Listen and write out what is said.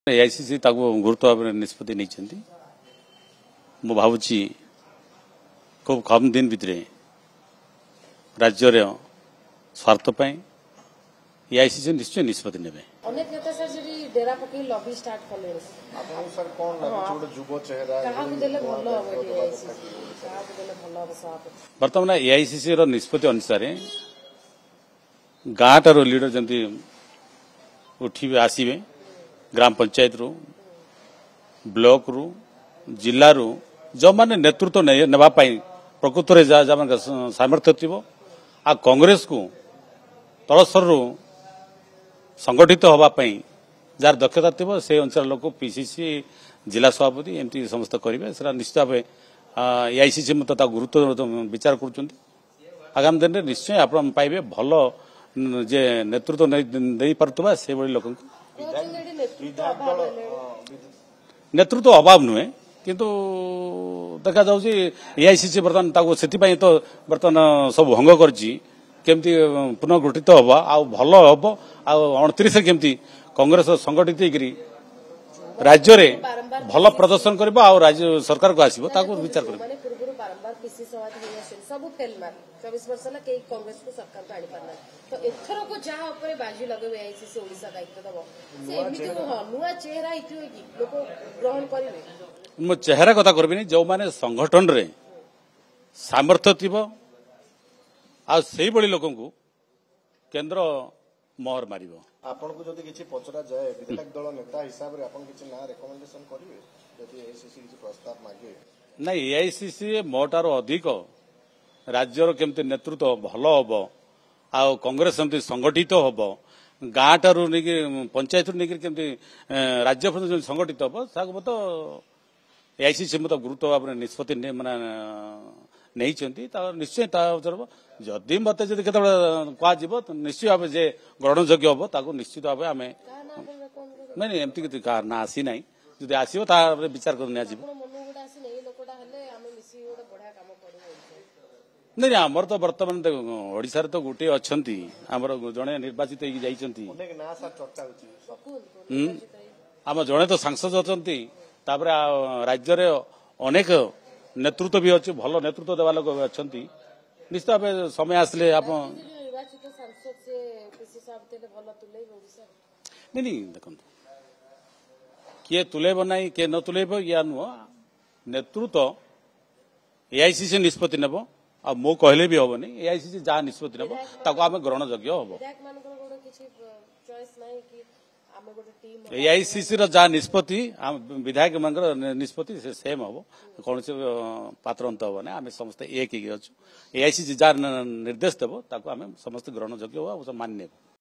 AICC गुरुत्व भाव में निष्पत्ति नहीं मु भावुची खूब कम दिन भितर राज्य स्वार्थपाई एआईसीसी निश्चय निष्पत्ति ने अनेक नेता सर जी डेरा पकई लॉबी स्टार्ट कले आपन सर कोन लागै छोड जुबो चेहरा कहा देले भलो हो एआईसीसी कहा देले भलो हो सभापति वर्तमान एआईसीसी रो निष्पत्ति अनुसार गाँटार लीडर जंती उठिबे आसीबे ग्राम पंचायत रु ब्लॉक रु जिल्ला रु जो माने नेतृत्व नेबा पाई प्रकृत रे जा सामर्थ्य थिबो आ कांग्रेस को तलस्तर रु संगठित होबा पाई जार दक्षता थिबो से अंचल लोक पीसीसी जिला सभापति एमती समस्त करिवे सेरा निश्चित भाव एआईसीसी मत ता गुरुत्व विचार करूछंती आगामी दिन रे निश्चय आपण पाइबे भलो जे नेतृत्व दे परतबा से बड़ी लोक नेतृत्व अभाव नुहे किंतु देखा जाउची एआईसीसी बर्तन ताको सेति पई तो बर्तन सब भंग करची केमती पुनर्गठित हबा आ भलो हबो आ 29 केमती कांग्रेस संगठित हेकरी राज्य रे भलो प्रदर्शन करबा आ राज्य सरकार को आसीबो ताको विचार करबो माने पूर्व बारंबार पीसी सभापति होइसे सब फेल मार 24 वर्ष ला के कांग्रेस को सरकार को आनी पारना तो एथरो को जहां ऊपर बाजी लगबे एआईसीसी ओडिसा दायित्व दबो से एमिति नुआ चेहरा इथि कि लोक ग्रहण करिवे मो चेहरा कथा करबिनी जो माने संगठन रे सामर्थ्य थिबो आ सेही बड़ी लोकन को केंद्र मोहर मारिबो आपन को जदी किछि पचरा जाय विधायक दल नेता हिसाब रे आपन किछि ना रिकमेंडेशन करिवे जदी एआईसीसी किछि प्रस्ताव मागे ना एआईसीसी मोटार अधिक राज्यर केमती नेतृत्व भलो हबो आ कांग्रेस केमती संगठित हबो गाँटारू नहीं पंचायत नहीं केमती राज्य पर्यटन संगठित हबो ताको तो एआईसीसी मत गुरुत्व भाव में निष्पत्ति माने नहीं निश्चय जदि मत जदि केत कह निश्चित भाव जे ग्रहणयोग्य हम ताको निश्चित भाव आम नहीं एमती किसी कह ना आसी ना जदि आसो विचार कर नहीं आमर तो बर्तमान ओडिशा तो गोटे अच्छा आमर जड़े निर्वाचित आम जड़े तो सांसद अच्छा राज्य अनेक नेतृत्व भी अच्छे भल नेतृत्व देवा लोक अच्छा निश्चित भाव समय आसले आप नहीं देखो किए तुलेब ना किए न तुलेब या नुह नेतृत्व एआईसीसी निष्पत्ति नेब आ मो कहले भी हबनी एआईसीसी जहाँ निष्पत्ति नेब ताको आमे ग्रहणयोग्य हम एआईसीसी जहाँ निष्पत्ति विधायक मान निष्पत्ति सेम हम कौन से पात्र अंत हम ना आम समस्त एक अच्छु एआईसीसी जहाँ निर्देश देव ताको आमे समस्त ग्रहणयोग्य मान्य